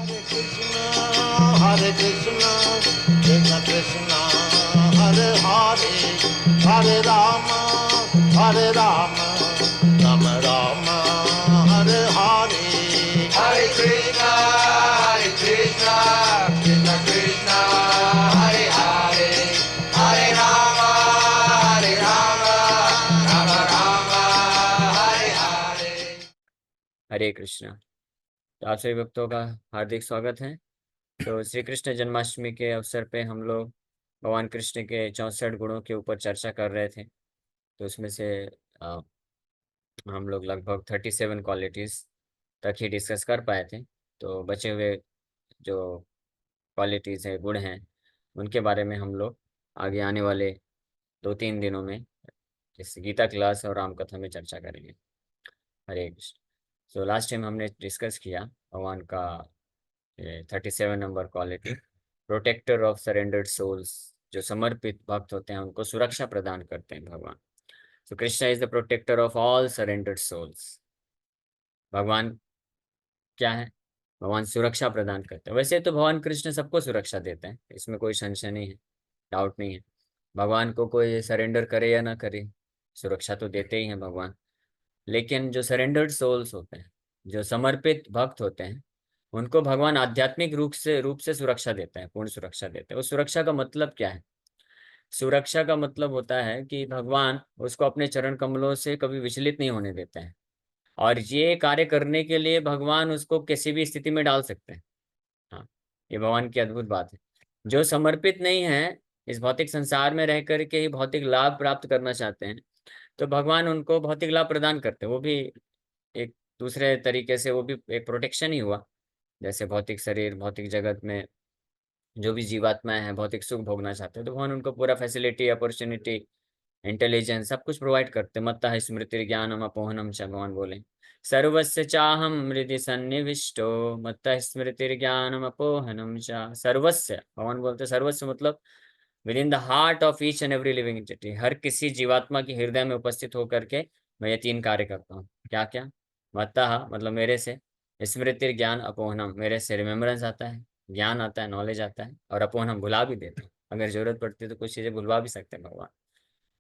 Hare Krishna, Krishna Krishna, Hare Hare, Hare Rama, Hare Rama, Rama Rama, Hare Hare. Hare Krishna, Krishna Krishna, Hare Hare, Hare Rama, Rama Rama, Hare Hare. हरे कृष्णा। तो आप सभी भक्तों का हार्दिक स्वागत है। तो श्री कृष्ण जन्माष्टमी के अवसर पे हम लोग भगवान कृष्ण के 64 गुणों के ऊपर चर्चा कर रहे थे। तो उसमें से अ, हम लोग लगभग 37 क्वालिटीज तक ही डिस्कस कर पाए थे। तो बचे हुए जो क्वालिटीज है, गुण हैं, उनके बारे में हम लोग आगे आने वाले 2-3 दिनों में जैसे गीता क्लास और राम कथा में चर्चा करेंगे। Hare Krishna. So last time हमने डिस्कस किया भगवान का 37 number quality, protector of surrendered souls. जो समर्पित भक्त होते हैं उनको सुरक्षा प्रदान करते हैं भगवान। So Krishna is the protector of all surrendered souls. भगवान क्या है? भगवान सुरक्षा प्रदान करते हैं। वैसे तो भगवान कृष्ण सबको सुरक्षा देते हैं, इसमें कोई संशय नहीं है, डाउट नहीं है। भगवान को कोई सरेंडर करे या ना करे, सुरक्षा तो देते ही हैं भगवान। लेकिन जो सरेंडर्ड सोल्स होते हैं, जो समर्पित भक्त होते हैं, उनको भगवान आध्यात्मिक रूप से सुरक्षा देता है, पूर्ण सुरक्षा देता है। उस सुरक्षा का मतलब क्या है? सुरक्षा का मतलब होता है कि भगवान उसको अपने चरण कमलों से कभी विचलित नहीं होने देते हैं। और ये कार्य करने के लिए भगवान उसको किसी भी स्थिति में डाल सकते हैं। हाँ, ये भगवान की अद्भुत बात है। जो समर्पित नहीं है, इस भौतिक संसार में रह करके ही भौतिक लाभ प्राप्त करना चाहते हैं, तो भगवान उनको भौतिक लाभ प्रदान करते हैं। वो भी एक दूसरे तरीके से, वो भी एक प्रोटेक्शन ही हुआ। जैसे भौतिक शरीर, भौतिक जगत में जो भी जीवात्माएं हैं भौतिक सुख भोगना चाहते हैं, तो भगवान उनको पूरा फैसिलिटी, अपॉर्चुनिटी, इंटेलिजेंस सब कुछ प्रोवाइड करते। मत्तः स्मृति ज्ञानम अपोहनम च, भगवान बोले सर्वस्य चाहम हृदि सन्निविष्टो, मत्तः स्मृति ज्ञानम अपोहनम च। सर्वस्य, भगवान बोलते सर्वस्य मतलब within the heart of each and every living entity. हर किसी जीवात्मा के हृदय में उपस्थित होकर के मैं ये 3 कार्य करता हूँ। क्या क्या? मत्तः मतलब मेरे से, स्मृति ज्ञान अपोहनम मेरे से रिमेम्बरेंस आता है, ज्ञान आता है, नॉलेज आता है, और अपोहनम भुला भी देते हैं। अगर जरूरत पड़ती है तो कुछ चीजें भुलवा भी सकते हैं भगवान।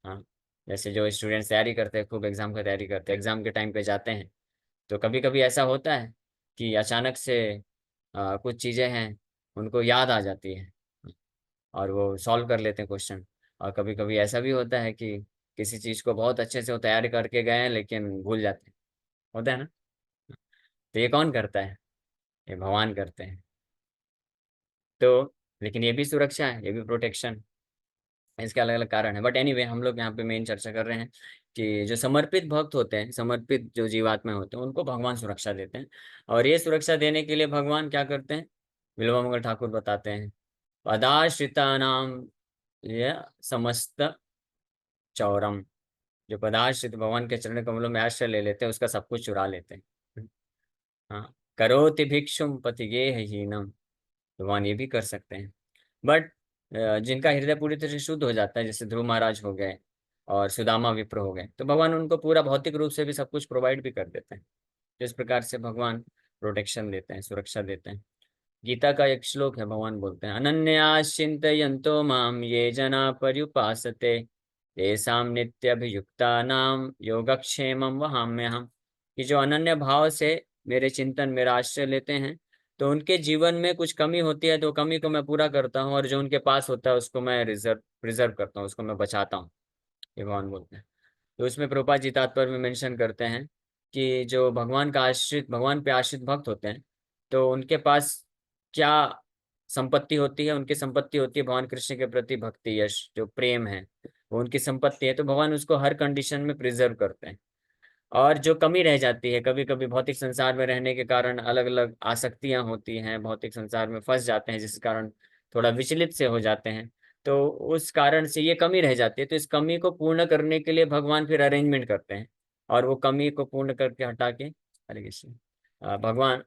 हाँ, जैसे जो स्टूडेंट्स तैयारी करते हैं, खूब एग्जाम की तैयारी करते हैं, एग्जाम के टाइम पे जाते हैं, तो कभी कभी ऐसा होता है कि अचानक से कुछ चीजें हैं उनको याद आ जाती है और वो सॉल्व कर लेते हैं क्वेश्चन। और कभी कभी ऐसा भी होता है कि किसी चीज को बहुत अच्छे से वो तैयारी करके गए हैं लेकिन भूल जाते हैं। होता है ना? तो ये कौन करता है? ये भगवान करते हैं। तो लेकिन ये भी सुरक्षा है, ये भी प्रोटेक्शन। इसके अलग अलग कारण है, बट एनीवे हम लोग यहाँ पे मेन चर्चा कर रहे हैं कि जो समर्पित भक्त होते हैं, समर्पित जो जीवात्मा होते हैं, उनको भगवान सुरक्षा देते हैं। और ये सुरक्षा देने के लिए भगवान क्या करते हैं? बिल्वा ठाकुर बताते हैं, पदाश्रिता नाम ये समस्त चौरम। जो पदाश्रित भगवान के चरण कमलों में आश्रय ले लेते हैं, उसका सब कुछ चुरा लेते हैं। हाँ, करोति भिक्षुम पतिगेह हीनम। भगवान ये भी कर सकते हैं। बट जिनका हृदय पूरी तरह से शुद्ध हो जाता है, जैसे ध्रुव महाराज हो गए और सुदामा विप्र हो गए, तो भगवान उनको पूरा भौतिक रूप से भी सब कुछ प्रोवाइड भी कर देते हैं। तो इस प्रकार से भगवान प्रोटेक्शन देते हैं, सुरक्षा देते हैं। गीता का एक श्लोक है, भगवान बोलते हैं अनन्याश्चिन्तयन्तो माम ये जना पर्युपासते तेषां नित्यभियुक्तानां योगक्षेमं वहाम्यहम्। कि जो अनन्य भाव से मेरे चिंतन, मेरा आश्रय लेते हैं, तो उनके जीवन में कुछ कमी होती है तो कमी को मैं पूरा करता हूँ, और जो उनके पास होता है उसको मैं प्रिजर्व करता हूँ, उसको मैं बचाता हूँ। ये भगवान बोलते हैं। तो उसमें प्रभुपाद जी तात्पर्य में मेंशन करते हैं कि जो भगवान का आश्रित, भगवान पे आश्रित भक्त होते हैं, तो उनके पास क्या संपत्ति होती है? उनकी संपत्ति होती है भगवान कृष्ण के प्रति भक्ति, यश, जो प्रेम है, वो उनकी संपत्ति है। तो भगवान उसको हर कंडीशन में प्रिजर्व करते हैं। और जो कमी रह जाती है, कभी कभी भौतिक संसार में रहने के कारण अलग अलग आसक्तियां होती हैं, भौतिक संसार में फंस जाते हैं, जिस कारण थोड़ा विचलित से हो जाते हैं। तो उस कारण से ये कमी रह जाती है, तो इस कमी को पूर्ण करने के लिए भगवान फिर अरेंजमेंट करते हैं, और वो कमी को पूर्ण करके हटा के, हरे कृष्ण, भगवान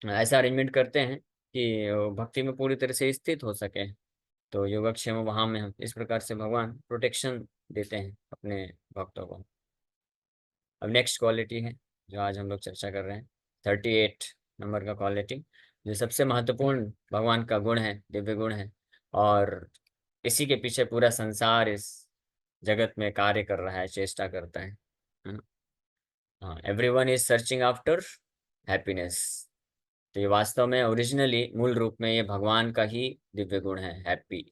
ऐसा अरेंजमेंट करते हैं कि वो भक्ति में पूरी तरह से स्थित हो सके। तो योगक्षेम वहां में हम इस प्रकार से भगवान प्रोटेक्शन देते हैं अपने भक्तों को। अब नेक्स्ट क्वालिटी है जो आज हम लोग चर्चा कर रहे हैं, 38 नंबर का क्वालिटी, जो सबसे महत्वपूर्ण भगवान का गुण है, दिव्य गुण है, और इसी के पीछे पूरा संसार इस जगत में कार्य कर रहा है, चेष्टा करता है ना। हाँ, everyone is searching after happiness. तो ये वास्तव में ओरिजिनली मूल रूप में ये भगवान का ही दिव्य गुण है, happy.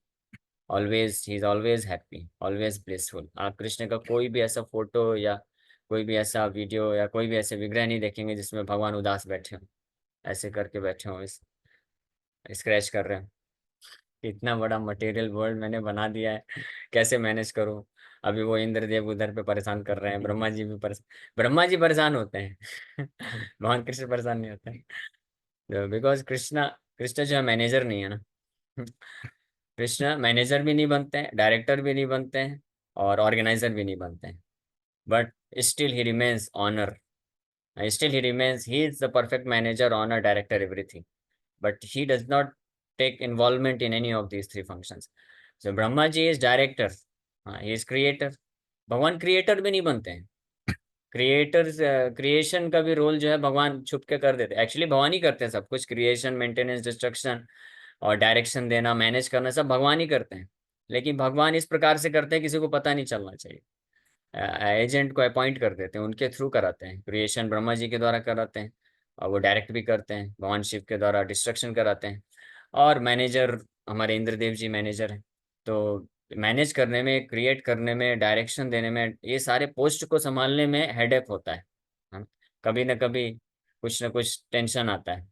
Always he is always happy, always blissful. आप कृष्ण का कोई भी ऐसा फोटो या कोई भी ऐसा वीडियो या कोई भी ऐसे विग्रह नहीं देखेंगे जिसमें भगवान उदास बैठे हो, ऐसे करके बैठे हो, इस स्क्रैच कर रहे हो। इतना बड़ा मटेरियल वर्ल्ड मैंने बना दिया है, कैसे मैनेज करूं। अभी वो इंद्रदेव उधर पे परेशान कर रहे हैं, ब्रह्मा जी भी परेशान, ब्रह्मा जी परेशान होते हैं भगवान कृष्ण परेशान नहीं होते हैं, बिकॉज कृष्णा, कृष्ण जो है मैनेजर नहीं है ना कृष्ण मैनेजर भी नहीं बनते हैं, डायरेक्टर भी नहीं बनते हैं, और ऑर्गेनाइजर भी नहीं बनते हैं, but still he remains honour, still he remains, he is the perfect manager, owner, director, everything, but he does not take involvement in any of these three functions. So Brahma ji is director, he is creator, भगवान creator भी नहीं बनते हैं। Creators, creation का भी role जो है भगवान छुप के कर देते हैं, एक्चुअली भगवान ही करते हैं सब कुछ, क्रिएशन, मेंटेनेंस, डिस्ट्रक्शन और डायरेक्शन देना, मैनेज करना सब भगवान ही करते हैं। लेकिन भगवान इस प्रकार से करते हैं किसी को पता नहीं चलना चाहिए। एजेंट को अपॉइंट कर देते हैं, उनके थ्रू कराते हैं, क्रिएशन ब्रह्मा जी के द्वारा कराते हैं, और वो डायरेक्ट भी करते हैं, भगवान शिव के द्वारा डिस्ट्रक्शन कराते हैं, और मैनेजर हमारे इंद्रदेव जी मैनेजर हैं। तो मैनेज करने में, क्रिएट करने में, डायरेक्शन देने में, ये सारे पोस्ट को संभालने में हेडेक होता है हाँ? कभी ना कभी कुछ ना कुछ टेंशन आता है,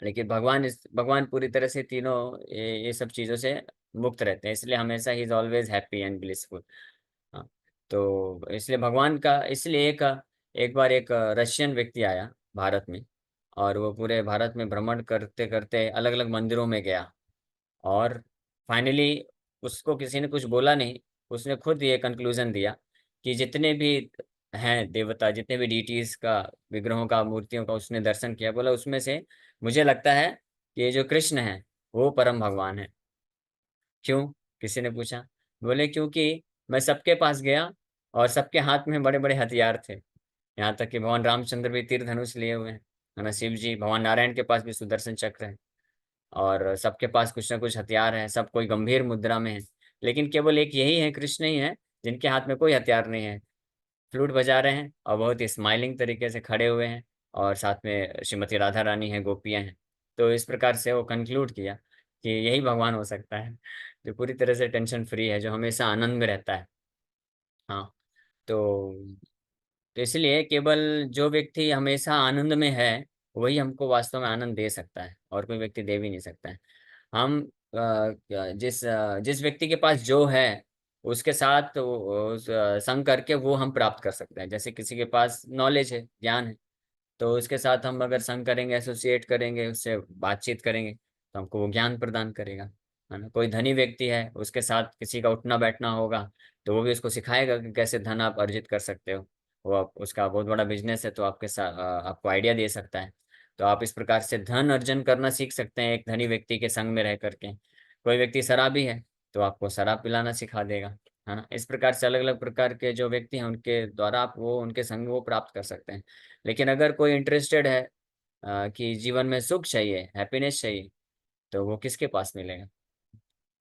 लेकिन भगवान पूरी तरह से तीनों ये सब चीज़ों से मुक्त रहते हैं, इसलिए हमेशा he is always happy and blissful. हाँ, तो इसलिए भगवान का, इसलिए एक बार एक रशियन व्यक्ति आया भारत में, और वो पूरे भारत में भ्रमण करते करते अलग अलग मंदिरों में गया, और फाइनली उसको किसी ने कुछ बोला नहीं, उसने खुद ये कंक्लूजन दिया कि जितने भी हैं देवता, जितने भी डीटीज का, विग्रहों का, मूर्तियों का उसने दर्शन किया, बोला उसमें से मुझे लगता है कि ये जो कृष्ण है वो परम भगवान है। क्यों, किसी ने पूछा। बोले क्योंकि मैं सबके पास गया और सबके हाथ में बड़े बड़े हथियार थे, यहाँ तक कि भगवान रामचंद्र भी तीर धनुष लिए हुए हैं, है ना, शिव जी, भगवान नारायण के पास भी सुदर्शन चक्र है, और सबके पास कुछ ना कुछ हथियार है, सब कोई गंभीर मुद्रा में है। लेकिन केवल एक यही है, कृष्ण ही है जिनके हाथ में कोई हथियार नहीं है, फ्लूट बजा रहे हैं और बहुत ही स्माइलिंग तरीके से खड़े हुए हैं, और साथ में श्रीमती राधा रानी है, गोपियां हैं। तो इस प्रकार से वो कंक्लूड किया कि यही भगवान हो सकता है जो पूरी तरह से टेंशन फ्री है, जो हमेशा आनंद में रहता है। हाँ, तो इसलिए केवल जो व्यक्ति हमेशा आनंद में है वही हमको वास्तव में आनंद दे सकता है, और कोई व्यक्ति दे भी नहीं सकता है। हम जिस व्यक्ति के पास जो है उसके साथ संग करके वो हम प्राप्त कर सकते हैं। जैसे किसी के पास नॉलेज है, ज्ञान है, तो उसके साथ हम अगर संग करेंगे, एसोसिएट करेंगे, उससे बातचीत करेंगे, तो हमको वो ज्ञान प्रदान करेगा, है ना। कोई धनी व्यक्ति है, उसके साथ किसी का उठना बैठना होगा, तो वो भी उसको सिखाएगा कि कैसे धन आप अर्जित कर सकते हो। वो उसका बहुत बड़ा बिजनेस है, तो आपके साथ आपको आइडिया दे सकता है। तो आप इस प्रकार से धन अर्जन करना सीख सकते हैं एक धनी व्यक्ति के संग में रह करके। कोई व्यक्ति शराबी है, तो आपको शराब पिलाना सिखा देगा, है ना। इस प्रकार से अलग अलग प्रकार के जो व्यक्ति हैं उनके द्वारा आप वो, उनके संग वो प्राप्त कर सकते हैं। लेकिन अगर कोई इंटरेस्टेड है कि जीवन में सुख चाहिए, हैप्पीनेस चाहिए, तो वो किसके पास मिलेगा?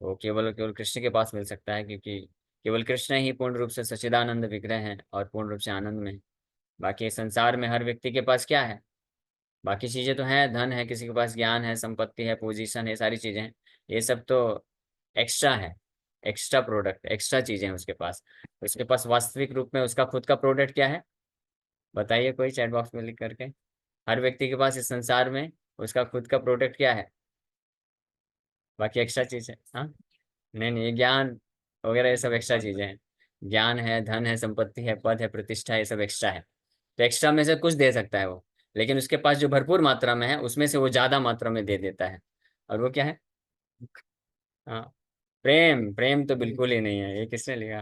वो केवल केवल कृष्ण के पास मिल सकता है, क्योंकि केवल कृष्ण ही पूर्ण रूप से सच्चिदानंद विग्रह हैं और पूर्ण रूप से आनंद में हैं। बाकी संसार में हर व्यक्ति के पास क्या है? बाकी चीजें तो हैं, धन है, किसी के पास ज्ञान है, संपत्ति है, पोजीशन है, सारी चीजें हैं। ये सब तो एक्स्ट्रा है, एक्स्ट्रा प्रोडक्ट, एक्स्ट्रा चीजें हैं उसके पास। उसके पास वास्तविक रूप में उसका खुद का प्रोडक्ट क्या है? बताइए कोई चैट बॉक्स में लिख करके। हर व्यक्ति के पास इस संसार में उसका खुद का प्रोडक्ट क्या है? बाकी एक्स्ट्रा चीज है, हाँ। नहीं नहीं, ये ज्ञान वगैरह ये सब एक्स्ट्रा चीजें हैं। ज्ञान है, धन है, संपत्ति है, पद है, प्रतिष्ठा है, ये सब एक्स्ट्रा है। तो एक्स्ट्रा में से कुछ दे सकता है वो, लेकिन उसके पास जो भरपूर मात्रा में है उसमें से वो ज्यादा मात्रा में दे देता है, और वो क्या है? हाँ, प्रेम। प्रेम तो बिल्कुल ही नहीं है, ये किसने लिखा?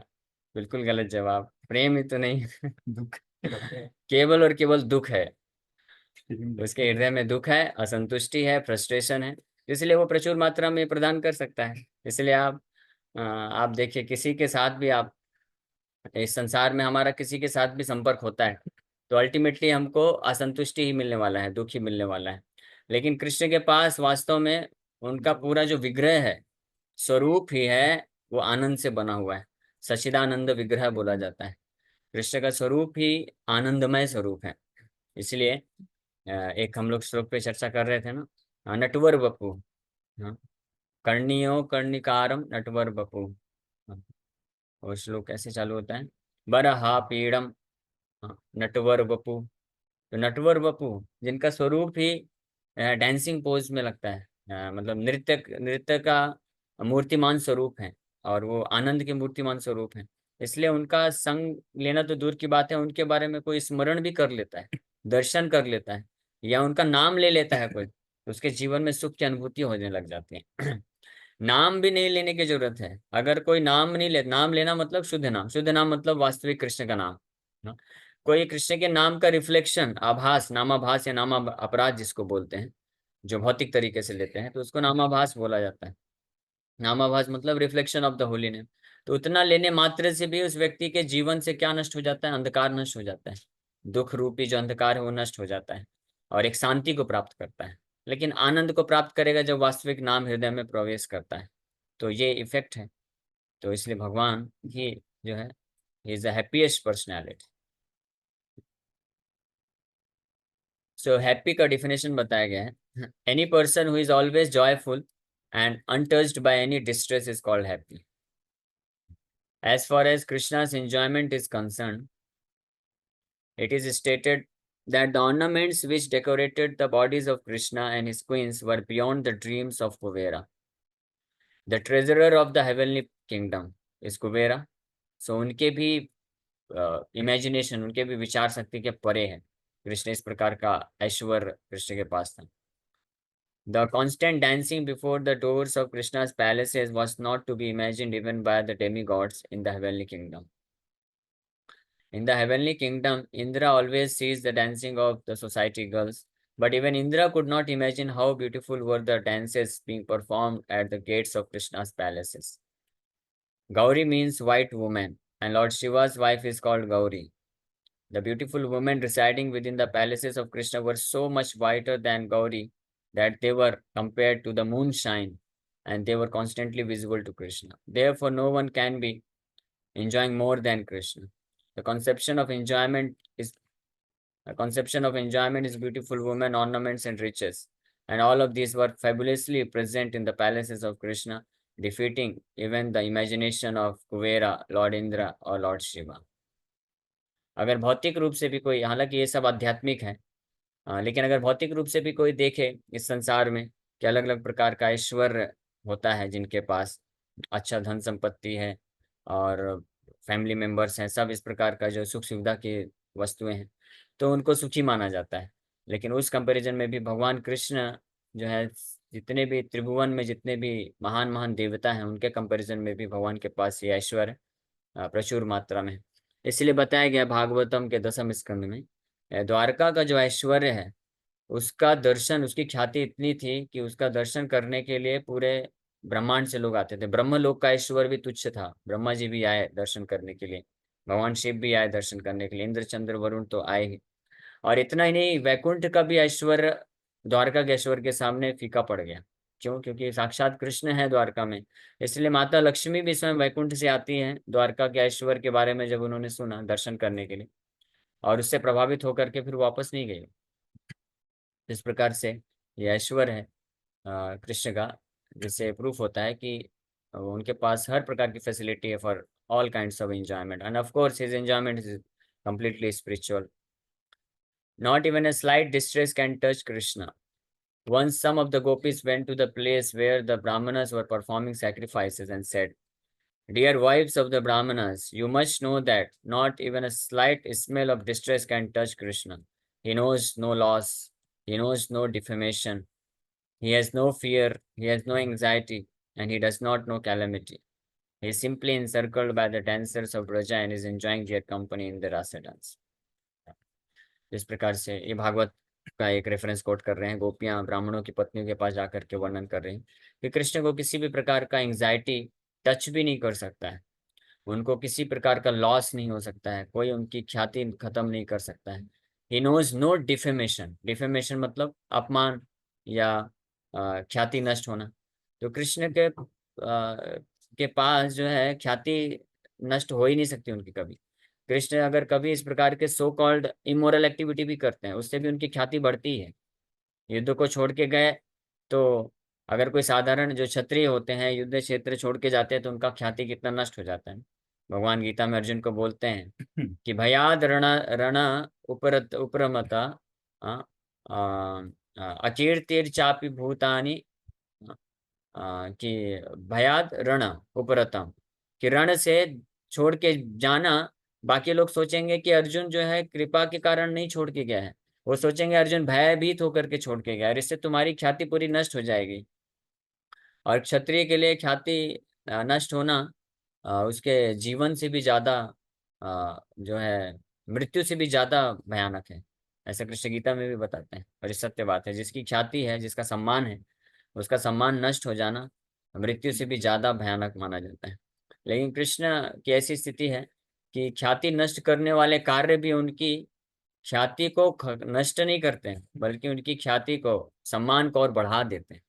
बिल्कुल गलत जवाब, प्रेम ही तो नहीं है। दुख, केवल और केवल दुख है। उसके हृदय में दुख है, असंतुष्टि है, फ्रस्ट्रेशन है, इसलिए वो प्रचुर मात्रा में प्रदान कर सकता है। इसलिए आप देखिए, किसी के साथ भी आप, इस संसार में हमारा किसी के साथ भी संपर्क होता है, तो अल्टीमेटली हमको असंतुष्टि ही मिलने वाला है, दुख ही मिलने वाला है। लेकिन कृष्ण के पास वास्तव में उनका पूरा जो विग्रह है, स्वरूप ही है, वो आनंद से बना हुआ है। सच्चिदानंद विग्रह बोला जाता है। कृष्ण का स्वरूप ही आनंदमय स्वरूप है। इसलिए एक हम लोग श्लोक पे चर्चा कर रहे थे ना, नटवर बपू। हाँ, कर्णियो कर्णिकारम नटवर बपू। हाँ, और श्लोक कैसे चालू होता है? बरहा पीड़म, हाँ, नटवर बपू। तो नटवर बपू जिनका स्वरूप ही डांसिंग पोज में लगता है, मतलब नृत्य नृत्य का मूर्तिमान स्वरूप है, और वो आनंद के मूर्तिमान स्वरूप है। इसलिए उनका संग लेना तो दूर की बात है, उनके बारे में कोई स्मरण भी कर लेता है, दर्शन कर लेता है, या उनका नाम ले लेता है कोई, तो उसके जीवन में सुख की अनुभूति होने लग जाती है। नाम भी नहीं लेने की जरूरत है। अगर कोई नाम नहीं ले, नाम लेना मतलब शुद्ध नाम, शुद्ध नाम मतलब वास्तविक कृष्ण का नाम। हाँ? कोई कृष्ण के नाम का रिफ्लेक्शन, आभास, नामाभास या नामा अपराध जिसको बोलते हैं, जो भौतिक तरीके से लेते हैं, तो उसको नामाभास बोला जाता है। नामाभास मतलब reflection of the holy name. तो उतना लेने मात्र से भी उस व्यक्ति के जीवन से क्या नष्ट हो जाता है? अंधकार नष्ट हो जाता है। दुख रूपी जो अंधकार है वो नष्ट हो जाता है, और एक शांति को प्राप्त करता है। लेकिन आनंद को प्राप्त करेगा जब वास्तविक नाम हृदय में प्रवेश करता है। तो ये इफेक्ट है। तो इसलिए भगवान ही जो है, is the happiest personality. So happy का डिफिनेशन बताया गया है, any person who is always joyful and untouched by any distress is called happy. As far as Krishna's enjoyment is concerned, it is stated that the ornaments which decorated the bodies of Krishna and his queens were beyond the dreams of Kuvera. The treasurer of the heavenly kingdom is Kuvera. So उनके भी imagination, उनके भी विचार शक्ति के परे है। कृष्ण इस प्रकार का ऐश्वर्य कृष्ण के पास था। The constant dancing before the doors of Krishna's palaces was not to be imagined even by the demigods in the heavenly kingdom. In the heavenly kingdom, Indra always sees the dancing of the society girls, but even Indra could not imagine how beautiful were the dances being performed at the gates of Krishna's palaces. Gauri means white woman, and Lord Shiva's wife is called Gauri. The beautiful women residing within the palaces of Krishna were so much whiter than Gauri that they were compared to the moonshine, and they were constantly visible to Krishna. Therefore, no one can be enjoying more than Krishna. The conception of enjoyment is beautiful women, ornaments, and riches, and all of these were fabulously present in the palaces of Krishna, defeating even the imagination of Kuvera, Lord Indra, or Lord Shiva. अगर भौतिक रूप से भी कोई, हालांकि ये सब आध्यात्मिक है, लेकिन अगर भौतिक रूप से भी कोई देखे इस संसार में कि अलग अलग प्रकार का ऐश्वर्य होता है, जिनके पास अच्छा धन संपत्ति है और फैमिली मेंबर्स हैं, सब इस प्रकार का जो सुख सुविधा की वस्तुएं हैं, तो उनको सुखी माना जाता है। लेकिन उस कंपैरिजन में भी भगवान कृष्ण जो है, जितने भी त्रिभुवन में जितने भी महान महान देवता हैं, उनके कंपैरिजन में भी भगवान के पास ये ऐश्वर्य प्रचुर मात्रा में है। इसलिए बताया गया भागवतम के 10वें स्कंद में, द्वारका का जो ऐश्वर्य है, उसका दर्शन, उसकी ख्याति इतनी थी कि उसका दर्शन करने के लिए पूरे ब्रह्मांड से लोग आते थे। ब्रह्मलोक का ऐश्वर्य भी तुच्छ था, ब्रह्मा जी भी आए दर्शन करने के लिए, भगवान शिव भी आए दर्शन करने के लिए, इंद्र चंद्र वरुण तो आए ही। और इतना ही नहीं, वैकुंठ का भी ऐश्वर्य द्वारका के ऐश्वर्य के सामने फीका पड़ गया। क्यों? क्योंकि साक्षात कृष्ण है द्वारका में। इसलिए माता लक्ष्मी भी स्वयं वैकुंठ से आती हैं द्वारका के ऐश्वर्य के बारे में, जब उन्होंने सुना दर्शन करने के लिए, और उससे प्रभावित होकर के फिर वापस नहीं गई। इस प्रकार से ये ऐश्वर्य है कृष्ण का, जिससे प्रूफ होता है कि उनके पास हर प्रकार की फैसिलिटी है for all kinds of enjoyment, end of course his enjoyment is completely spiritual. Not even a slight distress can touch Krishna. Once some of the gopis went to the place where the Brahmanas were performing sacrifices and said, "Dear wives of the Brahmanas, you must know that not even a slight smell of distress can touch Krishna. He knows no loss, he knows no defamation, he has no fear, he has no anxiety, and he does not know calamity. He is simply encircled by the dancers of Braja and is enjoying their company in the rasa dance." इस प्रकार से ये भागवत का एक reference coat कर रहे हैं। गोपियां ब्राह्मणों की पत्नियों के पास जाकर के वर्णन कर रहे हैं कि कृष्ण को किसी भी प्रकार का एंग्जाइटी टच भी नहीं कर सकता है, उनको किसी प्रकार का लॉस नहीं हो सकता है, कोई उनकी ख्याति खत्म नहीं कर सकता है। He knows no defamation. Defamation मतलब अपमान, या ख्याति नष्ट होना। तो कृष्ण के पास जो है ख्याति नष्ट हो ही नहीं सकती उनकी कभी। कृष्ण अगर कभी इस प्रकार के सो कॉल्ड इमोरल एक्टिविटी भी करते हैं, उससे भी उनकी ख्याति बढ़ती है। युद्ध को छोड़ के गए तो अगर कोई साधारण जो क्षत्रिय होते हैं युद्ध क्षेत्र छोड़ के जाते हैं तो उनका ख्याति कितना नष्ट हो जाता है। भगवान गीता में अर्जुन को बोलते हैं कि भयाद रण रण उपरमता अकीर्तिर्चापि भूतानि कि भयाद रण उपरतम, कि रण से छोड़ के जाना। बाकी लोग सोचेंगे कि अर्जुन जो है कृपा के कारण नहीं छोड़ के गया है, वो सोचेंगे अर्जुन भयभीत होकर के छोड़ के गया और इससे तुम्हारी ख्याति पूरी नष्ट हो जाएगी। और क्षत्रिय के लिए ख्याति नष्ट होना उसके जीवन से भी ज्यादा जो है मृत्यु से भी ज्यादा भयानक है। ऐसा कृष्ण गीता में भी बताते हैं और ये सत्य बात है। जिसकी ख्याति है, जिसका सम्मान है, उसका सम्मान नष्ट हो जाना मृत्यु से भी ज्यादा भयानक माना जाता है। लेकिन कृष्ण की ऐसी स्थिति है कि ख्याति नष्ट करने वाले कार्य भी उनकी ख्याति को नष्ट नहीं करते हैं, बल्कि उनकी ख्याति को, सम्मान को और बढ़ा देते हैं।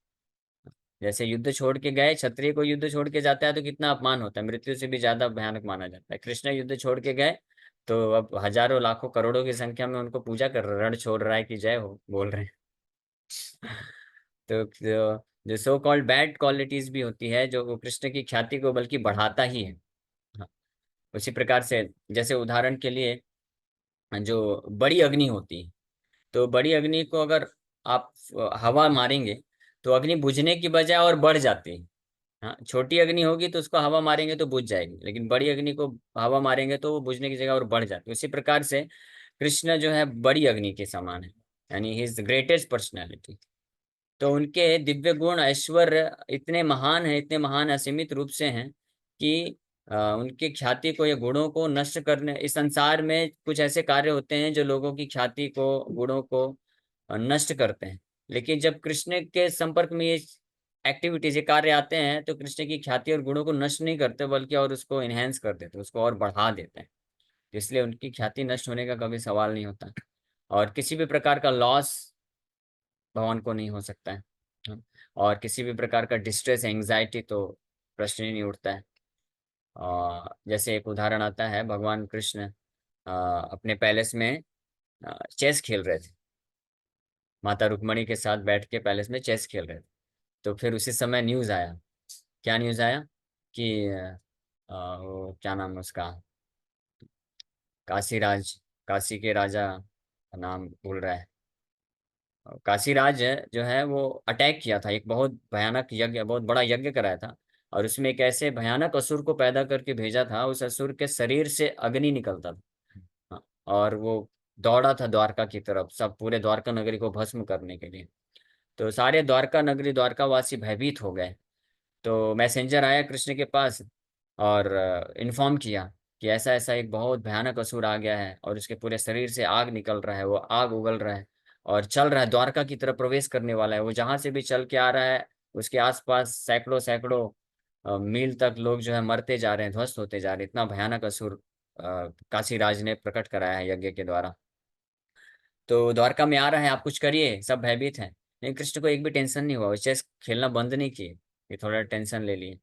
जैसे युद्ध छोड़ के गए, क्षत्रिय को युद्ध छोड़ के जाता है तो कितना अपमान होता है, मृत्यु से भी ज्यादा भयानक माना जाता है। कृष्ण युद्ध छोड़ के गए तो अब हजारों लाखों करोड़ों की संख्या में उनको पूजा कर रहे, रण छोड़ रहा है कि जय हो बोल रहे हैं। तो जो सो कॉल्ड बैड क्वालिटीज भी होती है जो वो कृष्ण की ख्याति को बल्कि बढ़ाता ही है। हाँ, उसी प्रकार से जैसे उदाहरण के लिए जो बड़ी अग्नि होती है, तो बड़ी अग्नि को अगर आप हवा मारेंगे तो अग्नि बुझने की बजाय और बढ़ जाती है। हाँ, छोटी अग्नि होगी तो उसको हवा मारेंगे तो बुझ जाएगी, लेकिन बड़ी अग्नि को हवा मारेंगे तो वो बुझने की जगह और बढ़ जाती है। उसी प्रकार से कृष्ण जो है बड़ी अग्नि के समान है, यानी he is the greatest personality. तो उनके दिव्य गुण ऐश्वर्य इतने महान है, इतने महान असीमित रूप से हैं कि उनकी ख्याति को या गुणों को नष्ट करने, इस संसार में कुछ ऐसे कार्य होते हैं जो लोगों की ख्याति को, गुणों को नष्ट करते हैं। लेकिन जब कृष्ण के संपर्क में ये एक्टिविटीज, ये कार्य आते हैं तो कृष्ण की ख्याति और गुणों को नष्ट नहीं करते बल्कि और उसको इनहेंस कर देते, उसको और बढ़ा देते हैं। इसलिए उनकी ख्याति नष्ट होने का कभी सवाल नहीं होता और किसी भी प्रकार का लॉस भगवान को नहीं हो सकता है। हाँ, और किसी भी प्रकार का डिस्ट्रेस, एंग्जाइटी तो प्रश्न ही नहीं उठता है। और जैसे एक उदाहरण आता है, भगवान कृष्ण अपने पैलेस में चेस खेल रहे थे, माता रुक्मणी के साथ बैठ के पैलेस में चेस खेल रहे थे। तो फिर उसी समय न्यूज आया। क्या न्यूज आया कि वो क्या नाम है उसका, काशीराज, काशी के राजा का नाम भूल रहा है, काशीराज जो है वो अटैक किया था, एक बहुत भयानक यज्ञ, बहुत बड़ा यज्ञ कराया था और उसमें एक ऐसे भयानक असुर को पैदा करके भेजा था। उस असुर के शरीर से अग्नि निकलता था। हाँ, और वो दौड़ा था द्वारका की तरफ, सब पूरे द्वारका नगरी को भस्म करने के लिए। तो सारे द्वारका नगरी, द्वारका वासी भयभीत हो गए। तो मैसेंजर आया कृष्ण के पास और इन्फॉर्म किया कि ऐसा ऐसा एक बहुत भयानक असुर आ गया है और उसके पूरे शरीर से आग निकल रहा है, वो आग उगल रहा है और चल रहा है, द्वारका की तरफ प्रवेश करने वाला है। वो जहां से भी चल के आ रहा है उसके आसपास सैकड़ों सैकड़ों मील तक लोग जो है मरते जा रहे हैं, ध्वस्त होते जा रहे हैं। इतना भयानक असुर काशीराज ने प्रकट कराया है यज्ञ के द्वारा। तो द्वारका में आ रहा है, आप कुछ करिए, सब भयभीत हैं। लेकिन कृष्ण को एक भी टेंशन नहीं हुआ, वो चेस खेलना बंद नहीं किए कि थोड़ा टेंशन ले लिए।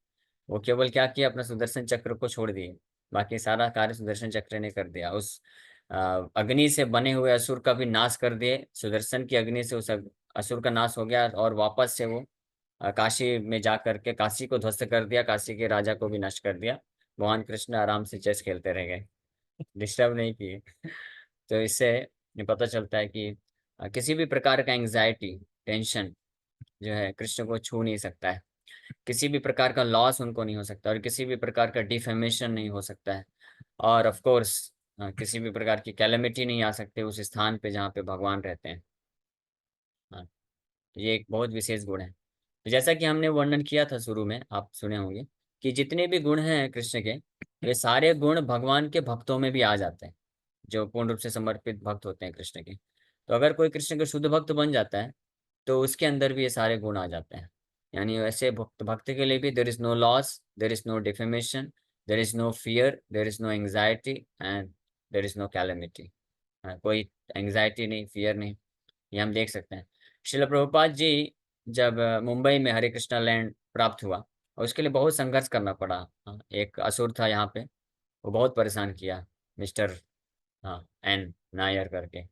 वो केवल क्या किया, अपना सुदर्शन चक्र को छोड़ दिए, बाकी सारा कार्य सुदर्शन चक्र ने कर दिया। उस अग्नि से बने हुए असुर का भी नाश कर दिए, सुदर्शन की अग्नि से उस असुर का नाश हो गया और वापस से वो काशी में जा करके काशी को ध्वस्त कर दिया, काशी के राजा को भी नष्ट कर दिया। भगवान कृष्ण आराम से चेस खेलते रह गए, डिस्टर्ब नहीं किए। तो इससे ये पता चलता है कि किसी भी प्रकार का एंग्जाइटी, टेंशन जो है कृष्ण को छू नहीं सकता है। किसी भी प्रकार का लॉस उनको नहीं हो सकता और किसी भी प्रकार का डिफेमेशन नहीं हो सकता है। और ऑफ कोर्स किसी भी प्रकार की कैलेमिटी नहीं आ सकती उस स्थान पे जहाँ पे भगवान रहते हैं। हाँ, तो ये एक बहुत विशेष गुण है। तो जैसा कि हमने वर्णन किया था शुरू में, आप सुने होंगे कि जितने भी गुण हैं कृष्ण के, ये सारे गुण भगवान के भक्तों में भी आ जाते हैं, जो पूर्ण रूप से समर्पित भक्त होते हैं कृष्ण के। तो अगर कोई कृष्ण के शुद्ध भक्त बन जाता है तो उसके अंदर भी ये सारे गुण आ जाते हैं। यानी ऐसे भक्त भक्त के लिए भी there is no loss, there is no defamation, there is no fear, there is no anxiety and there is no calamity. कोई एंग्जाइटी नहीं, फियर नहीं, ये हम देख सकते हैं। श्रील प्रभुपाद जी जब मुंबई में हरे कृष्णा लैंड प्राप्त हुआ, और उसके लिए बहुत संघर्ष करना पड़ा। हाँ, एक असुर था यहाँ पे, वो बहुत परेशान किया, मिस्टर, हाँ, एन नायर करके।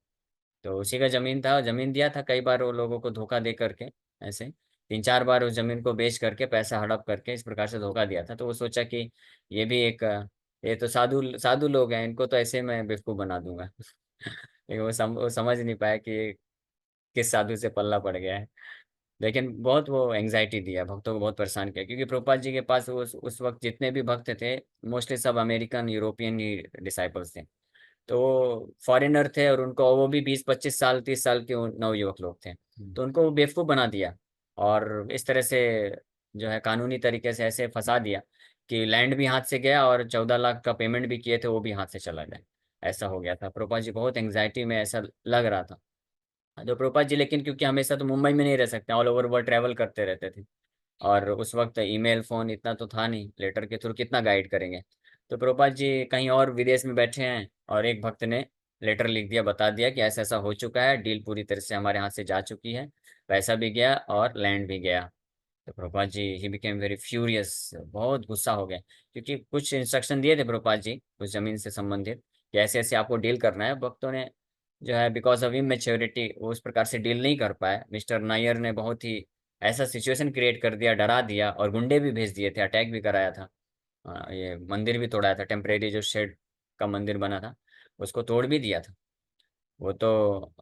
तो उसी का जमीन था, जमीन दिया था, कई बार वो लोगों को धोखा दे करके, ऐसे 3-4 बार उस जमीन को बेच करके पैसा हड़प करके इस प्रकार से धोखा दिया था। तो वो सोचा कि ये भी एक ये तो साधु साधु लोग हैं, इनको तो ऐसे मैं बेवकूफ़ बना दूंगा। लेकिन वो समझ नहीं पाया कि किस साधु से पल्ला पड़ गया है। लेकिन बहुत वो एंग्जाइटी दिया, भक्तों को बहुत परेशान किया, क्योंकि प्रभुपाद जी के पास उस वक्त जितने भी भक्त थे, मोस्टली सब अमेरिकन यूरोपियन ही डिसाइपल्स थे। तो वो फॉरेनर थे, और उनको वो भी 20-25 साल 30 साल के नवयुवक लोग थे। तो उनको वो बेवकूफ़ बना दिया, और इस तरह से जो है कानूनी तरीके से ऐसे फंसा दिया कि लैंड भी हाथ से गया, और 14 लाख का पेमेंट भी किए थे वो भी हाथ से चला गया। ऐसा हो गया था, प्रभुपाद जी बहुत एंग्जाइटी में, ऐसा लग रहा था। तो प्रभुपाद जी लेकिन क्योंकि हमेशा तो मुंबई में नहीं रह सकते, ऑल ओवर वर्ल्ड ट्रैवल करते रहते थे, और उस वक्त ईमेल फोन इतना तो था नहीं, लेटर के थ्रू कितना गाइड करेंगे। तो प्रभुपाद जी कहीं और विदेश में बैठे हैं, और एक भक्त ने लेटर लिख दिया, बता दिया कि ऐसा ऐसा हो चुका है, डील पूरी तरह से हमारे हाथ से जा चुकी है, पैसा भी गया और लैंड भी गया। तो Prabhupada ji he became very furious, बहुत गुस्सा हो गए, क्योंकि कुछ इंस्ट्रक्शन दिए थे प्रभुपाद जी उस जमीन से संबंधित कि ऐसे ऐसे आपको डील करना है। भक्तों ने जो है बिकॉज ऑफ इमेच्योरिटी वो उस प्रकार से डील नहीं कर पाए। मिस्टर नायर ने बहुत ही ऐसा सिचुएशन क्रिएट कर दिया, डरा दिया, और गुंडे भी भेज दिए थे, अटैक भी कराया था। ये मंदिर भी तोड़ाया था, टेम्परेरी जो शेड का मंदिर बना था उसको तोड़ भी दिया था। वो तो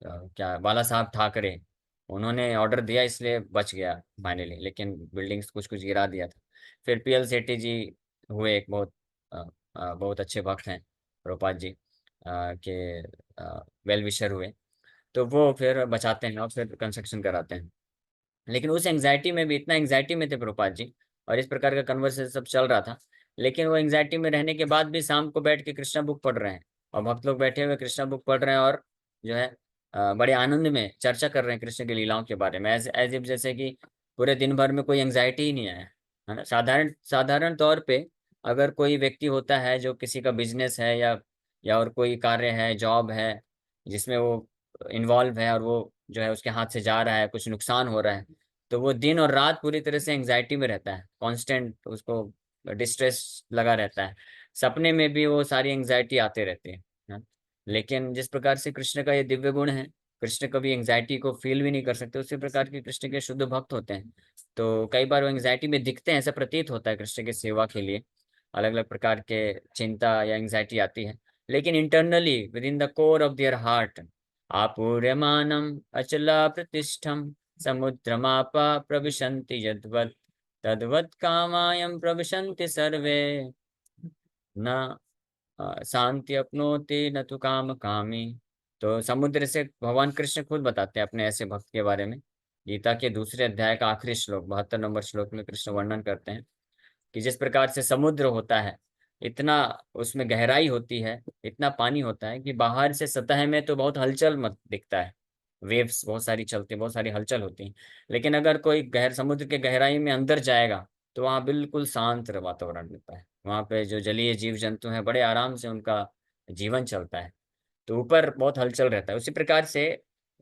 क्या बाला साहब ठाकरे, उन्होंने ऑर्डर दिया इसलिए बच गया फाइनली, लेकिन बिल्डिंग्स कुछ कुछ गिरा दिया था। फिर पीएल सेठी जी हुए, एक बहुत बहुत अच्छे भक्त हैं प्रभुपाद जी के वेल विशर हुए। तो वो फिर बचाते हैं और फिर कंस्ट्रक्शन कराते हैं। लेकिन उस एंग्जाइटी में भी, इतना एंग्जाइटी में थे प्रभुपाद जी, और इस प्रकार का कन्वर्सेशन सब चल रहा था, लेकिन वो एंग्जाइटी में रहने के बाद भी शाम को बैठ के कृष्णा बुक पढ़ रहे हैं, और भक्त लोग बैठे हुए कृष्णा बुक पढ़ रहे हैं, और जो है बड़े आनंद में चर्चा कर रहे हैं कृष्ण की लीलाओं के बारे में, एज इफ जैसे कि पूरे दिन भर में कोई एंग्जाइटी ही नहीं आया है ना। साधारण साधारण तौर पे अगर कोई व्यक्ति होता है जो किसी का बिजनेस है, या और कोई कार्य है, जॉब है, जिसमें वो इन्वॉल्व है, और वो जो है उसके हाथ से जा रहा है, कुछ नुकसान हो रहा है, तो वो दिन और रात पूरी तरह से एंग्जाइटी में रहता है, कांस्टेंट उसको डिस्ट्रेस लगा रहता है, सपने में भी वो सारी एंग्जाइटी आते रहती है हाँ? लेकिन जिस प्रकार से कृष्ण का ये दिव्य गुण है, कृष्ण कभी एंग्जाइटी को फील भी नहीं कर सकते, उसी प्रकार के कृष्ण के शुद्ध भक्त होते हैं। तो कई बार वो एंग्जाइटी में दिखते हैं, ऐसा प्रतीत होता है कृष्ण की सेवा के लिए अलग अलग प्रकार के चिंता या एंग्जाइटी आती है, लेकिन internally within the core of their heart आपूर्यमानम अचला प्रतिष्ठम समुद्रमापा प्रविशन्ति यद्वत् तद्वत् कामायं प्रविशन्ति सर्वे न शांति अपनोति न तो काम कामी। तो समुद्र से भगवान कृष्ण खुद बताते हैं अपने ऐसे भक्त के बारे में। गीता के दूसरे अध्याय का आखिरी श्लोक 72 नंबर श्लोक में कृष्ण वर्णन करते हैं कि जिस प्रकार से समुद्र होता है, इतना उसमें गहराई होती है, इतना पानी होता है कि बाहर से सतह में तो बहुत हलचल मत दिखता है, वेव्स बहुत सारी चलती हैं, बहुत सारी हलचल होती है, लेकिन अगर कोई गहर समुद्र के गहराई में अंदर जाएगा तो वहाँ बिल्कुल शांत वातावरण मिलता है। वहाँ पे जो जलीय जीव जंतु हैं बड़े आराम से उनका जीवन चलता है। तो ऊपर बहुत हलचल रहता है। उसी प्रकार से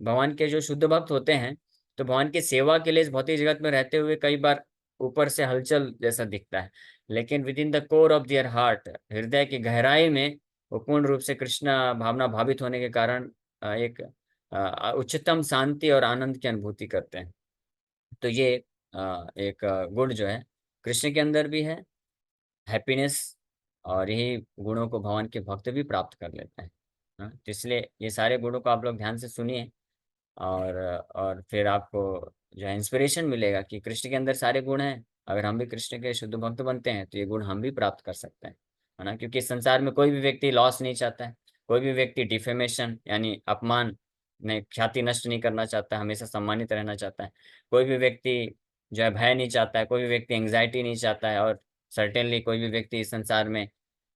भगवान के जो शुद्ध भक्त होते हैं, तो भगवान की सेवा के लिए इस भौतिक जगत में रहते हुए कई बार ऊपर से हलचल जैसा दिखता है, लेकिन with in the core of their heart, हृदय की गहराई में वो पूर्ण रूप से कृष्णा भावना भावित होने के कारण एक उच्चतम शांति और आनंद की अनुभूति करते हैं। तो ये एक गुण जो है कृष्ण के अंदर भी है, हैप्पीनेस, और यही गुणों को भगवान के भक्त भी प्राप्त कर लेते हैं। हाँ, तो इसलिए ये सारे गुणों को आप लोग ध्यान से सुनिए, और फिर आपको जो है इंस्पिरेशन मिलेगा कि कृष्ण के अंदर सारे गुण हैं, अगर हम भी कृष्ण के शुद्ध भक्त बनते हैं तो ये गुण हम भी प्राप्त कर सकते हैं, है ना। क्योंकि इस संसार में कोई भी व्यक्ति लॉस नहीं चाहता है, कोई भी व्यक्ति डिफेमेशन यानी अपमान नहीं, ख्याति नष्ट नहीं करना चाहता है, हमेशा सम्मानित रहना चाहता है। कोई भी व्यक्ति जो है भय नहीं चाहता है, कोई भी व्यक्ति एंग्जाइटी नहीं चाहता है, और सर्टेनली कोई भी व्यक्ति इस संसार में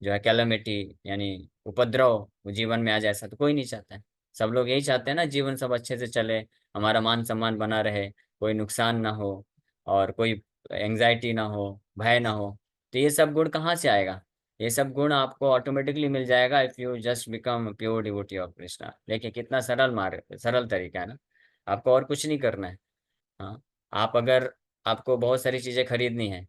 जो है कैलेमिटी यानी उपद्रव जीवन में आ जाए, ऐसा तो कोई नहीं चाहता है। सब लोग यही चाहते हैं ना, जीवन सब अच्छे से चले, हमारा मान सम्मान बना रहे, कोई नुकसान ना हो, और कोई एंग्जाइटी ना हो, भय ना हो। तो ये सब गुण कहाँ से आएगा? ये सब गुण आपको ऑटोमेटिकली मिल जाएगा if you just become pure devotee of Krishna. देखिए कितना सरल मार्ग, सरल तरीका है ना। आपको और कुछ नहीं करना है। हाँ, आप अगर आपको बहुत सारी चीज़ें खरीदनी है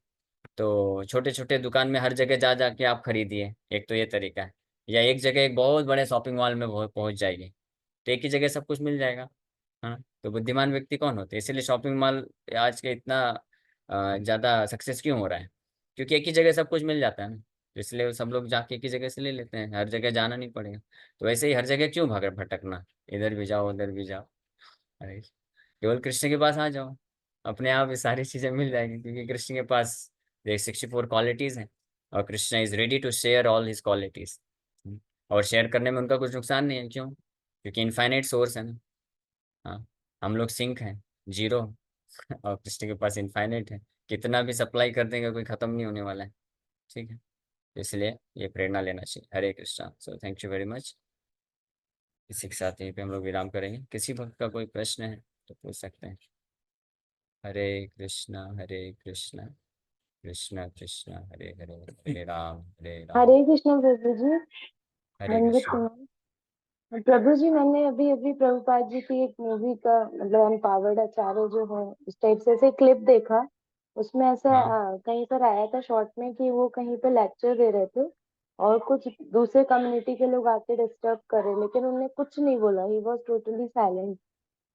तो छोटे-छोटे दुकान में हर जगह जा जा के आप खरीदिए, एक तो ये तरीका है। या एक जगह एक बहुत बड़े शॉपिंग मॉल में पहुँच जाइए, तो एक ही जगह सब कुछ मिल जाएगा। हाँ, तो बुद्धिमान व्यक्ति कौन होते हैं? इसीलिए शॉपिंग मॉल आज के इतना ज़्यादा सक्सेस क्यों हो रहा है? क्योंकि एक ही जगह सब कुछ मिल जाता है ना, तो इसलिए सब लोग जाके एक ही जगह से ले लेते हैं, हर जगह जाना नहीं पड़ेगा। तो वैसे ही हर जगह क्यों भाग भटकना, इधर भी जाओ, उधर भी जाओ। अरे! केवल कृष्ण के पास आ जाओ, अपने आप ये सारी चीज़ें मिल जाएँगी क्योंकि कृष्ण के पास ये 64 क्वालिटीज़ हैं और Krishna is ready to share all his qualities. और शेयर करने में उनका कुछ नुकसान नहीं है, क्यों? क्योंकि इनफ़ाइनाइट सोर्स है ना। हाँ, हम लोग सिंक हैं, ज़ीरो और कृष्ण के पास इनफ़ाइनाइट है। कितना भी सप्लाई कर देंगे, कोई ख़त्म नहीं होने वाला है, ठीक है? इसलिए ये प्रेरणा लेना चाहिए। Hare Krishna. So thank you very much. इसी के साथ यहीं पे हम लोग विराम करेंगे। किसी भक्त का कोई प्रश्न है, तो पूछ सकते हैं। हरे कृष्णा कृष्ण कृष्ण हरे हरे, हरे राम, हरे कृष्ण प्रभु जी। हरे दंडवत कृष्ण। प्रणाम। प्रभु जी, मैंने अभी अभी प्रभुपाद जी की एक मूवी का मतलब एम्पावर्ड आचार्य जो है इस टाइप से ऐसे क्लिप देखा। उसमें ऐसा हाँ, कहीं पर आया था शॉर्ट में कि वो कहीं पे लेक्चर दे रहे थे और कुछ दूसरे कम्युनिटी के लोग आके डिस्टर्ब कर रहे, लेकिन उन्होंने कुछ नहीं बोला, ही वॉज टोटली साइलेंट।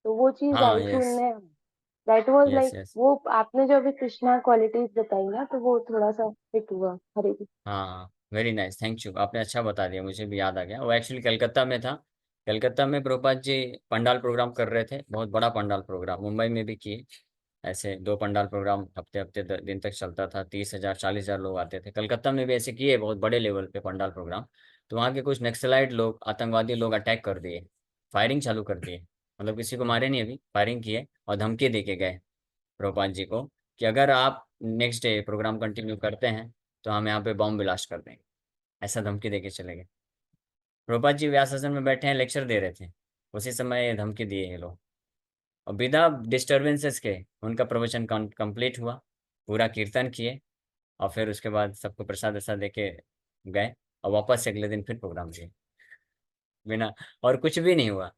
तो वो चीज हाँ, आई थी यस, उनने। That was yes, like yes. वो आपने जो अभी कृष्णा क्वालिटीज बताई ना, तो वो थोड़ा सा फिट हुआ। हरे कृष्ण। हाँ, वेरी नाइस, थैंक यू। आपने अच्छा बता दिया, मुझे भी याद आ गया। वो एक्चुअली कलकत्ता में था। कलकत्ता में प्रभुपाद जी पंडाल प्रोग्राम कर रहे थे, बहुत बड़ा पंडाल प्रोग्राम। मुंबई में भी किए ऐसे 2 पंडाल प्रोग्राम, हफ्ते-हफ्ते द दिन तक चलता था। 30,000 40,000 लोग आते थे। कलकत्ता में भी ऐसे किए बहुत बड़े लेवल पे पंडाल प्रोग्राम। तो वहाँ के कुछ नक्सलाइट लोग, आतंकवादी लोग अटैक कर दिए, फायरिंग चालू कर दिए। मतलब किसी को मारे नहीं अभी, फायरिंग किए और धमकी दे के गए प्रभुपाद जी को कि अगर आप नेक्स्ट डे प्रोग्राम कंटिन्यू करते हैं, तो हम यहाँ पे बॉम्ब ब्लास्ट कर देंगे। ऐसा धमकी दे के चले गए। प्रभुपाद जी व्यास आसन में बैठे हैं, लेक्चर दे रहे थे। उसी समय ये धमकी दिए ये लोग। और बिना डिस्टरबेंसेस के उनका प्रवचन कंप्लीट हुआ, पूरा कीर्तन किए और फिर उसके बाद सबको प्रसाद वसाद दे के गए और वापस से अगले दिन फिर प्रोग्राम किए, बिना, और कुछ भी नहीं हुआ।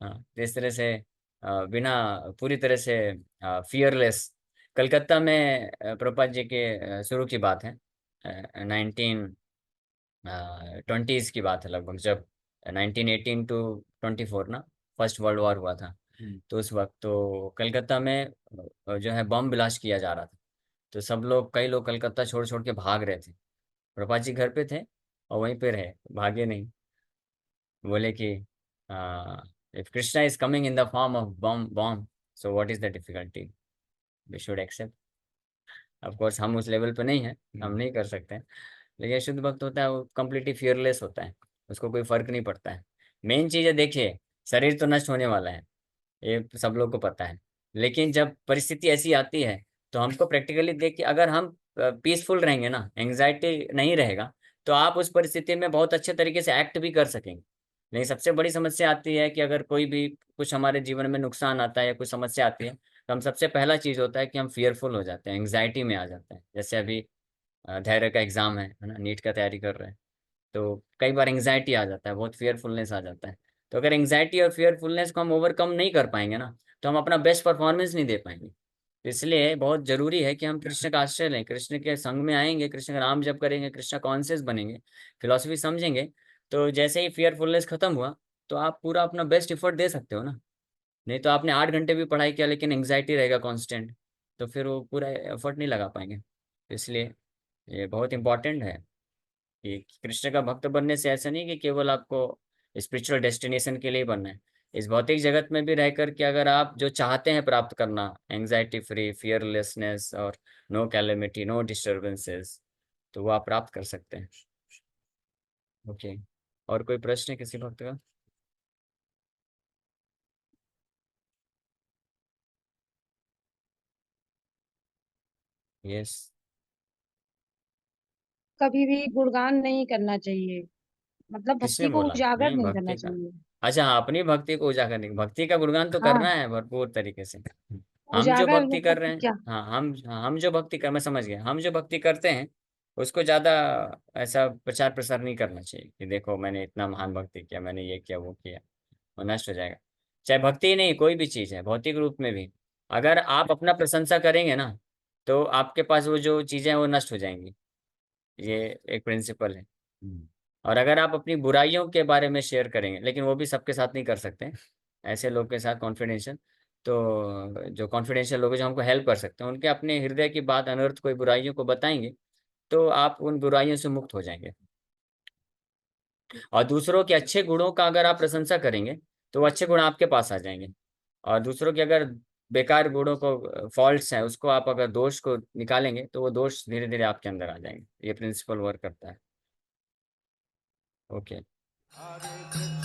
हाँ, तो इस तरह से बिना, पूरी तरह से फियरलेस। कलकत्ता में प्रभुपाद जी के शुरू की बात है, 1920s की बात है लगभग, जब 1918 to 1924 ना, फर्स्ट वर्ल्ड वॉर हुआ था। तो उस वक्त तो कलकत्ता में जो है बम ब्लास्ट किया जा रहा था। तो सब लोग, कई लोग कलकत्ता छोड़ छोड़ के भाग रहे थे। प्रभुपाद जी घर पे थे और वहीं पे रहे, भागे नहीं। बोले कि if Krishna is coming in the form of bomb, so what is the difficulty, we should accept. Of course हम उस लेवल पे नहीं हैं, हम नहीं कर सकते हैं। लेकिन शुद्ध भक्त होता है वो कम्प्लीटली फियरलेस होता है, उसको कोई फर्क नहीं पड़ता है। मेन चीज़ है, देखिए, शरीर तो नष्ट होने वाला है, ये सब लोग को पता है। लेकिन जब परिस्थिति ऐसी आती है, तो हमको प्रैक्टिकली देख के, अगर हम पीसफुल रहेंगे ना, एंग्जाइटी नहीं रहेगा, तो आप उस परिस्थिति में बहुत अच्छे तरीके से एक्ट भी कर सकेंगे। लेकिन सबसे बड़ी समस्या आती है कि अगर कोई भी कुछ हमारे जीवन में नुकसान आता है या कुछ समस्या आती है, तो हम सबसे पहला चीज़ होता है कि हम फियरफुल हो जाते हैं, एंग्जाइटी में आ जाते हैं। जैसे अभी धैर्य का एग्ज़ाम है ना, नीट का तैयारी कर रहे हैं, तो कई बार एंग्जाइटी आ जाता है, बहुत फियरफुलनेस आ जाता है। तो अगर एंग्जाइटी और फियरफुलनेस को हम ओवरकम नहीं कर पाएंगे ना, तो हम अपना बेस्ट परफॉर्मेंस नहीं दे पाएंगे। तो इसलिए बहुत जरूरी है कि हम कृष्ण का आश्रय लें, कृष्ण के संग में आएंगे, कृष्ण का नाम जप करेंगे, कृष्ण कॉन्शियस बनेंगे, फिलोसफी समझेंगे। तो जैसे ही फियरफुलनेस खत्म हुआ, तो आप पूरा अपना बेस्ट एफर्ट दे सकते हो ना। नहीं तो आपने 8 घंटे भी पढ़ाई किया लेकिन एंग्जाइटी रहेगा कांस्टेंट, तो फिर वो पूरा एफर्ट नहीं लगा पाएंगे। तो इसलिए ये बहुत इंपॉर्टेंट है कि कृष्ण का भक्त बनने से ऐसा नहीं कि केवल आपको स्पिरिचुअल डेस्टिनेशन के लिए बनना है। इस भौतिक जगत में भी रहकर के अगर आप जो चाहते हैं प्राप्त करना, एंग्जाइटी फ्री, फियरलेसनेस और नो कैलेमिटी, नो डिस्टर्बेंसेस, तो वो आप प्राप्त कर सकते हैं। ओके, और कोई प्रश्न है किसी भक्त का? यस। कभी भी गुणगान नहीं करना चाहिए, मतलब किसने भक्ति को बोला? उजागर नहीं, नहीं करना भक्ति का, चाहिए। अच्छा हाँ, अपनी भक्ति को उजागर नहीं, भक्ति का गुणगान तो करना हाँ, है भरपूर तरीके से। हम जो उजागर भक्ति कर मतलब रहे कि हैं, क्या। हाँ, हम जो भक्ति कर, मैं समझ गया, हम जो भक्ति करते हैं उसको ज्यादा ऐसा प्रचार प्रसार नहीं करना चाहिए कि देखो मैंने इतना महान भक्ति किया, मैंने ये किया वो किया, वो नष्ट हो जाएगा। चाहे भक्ति नहीं, कोई भी चीज है, भौतिक रूप में भी अगर आप अपना प्रशंसा करेंगे ना, तो आपके पास वो जो चीजें हैं वो नष्ट हो जाएंगी। ये एक प्रिंसिपल है। और अगर आप अपनी बुराइयों के बारे में शेयर करेंगे, लेकिन वो भी सबके साथ नहीं कर सकते हैं, ऐसे लोग के साथ कॉन्फिडेंशियल, तो जो कॉन्फिडेंशियल लोग हैं जो हमको हेल्प कर सकते हैं, उनके अपने हृदय की बात, अनर्थ कोई बुराइयों को बताएंगे, तो आप उन बुराइयों से मुक्त हो जाएंगे। और दूसरों के अच्छे गुणों का अगर आप प्रशंसा करेंगे, तो वो अच्छे गुण आपके पास आ जाएंगे। और दूसरों के अगर बेकार गुणों को, फॉल्ट्स हैं, उसको आप अगर दोष को निकालेंगे, तो वो दोष धीरे धीरे आपके अंदर आ जाएंगे। ये प्रिंसिपल वर्क करता है। ओके। Hare Krishna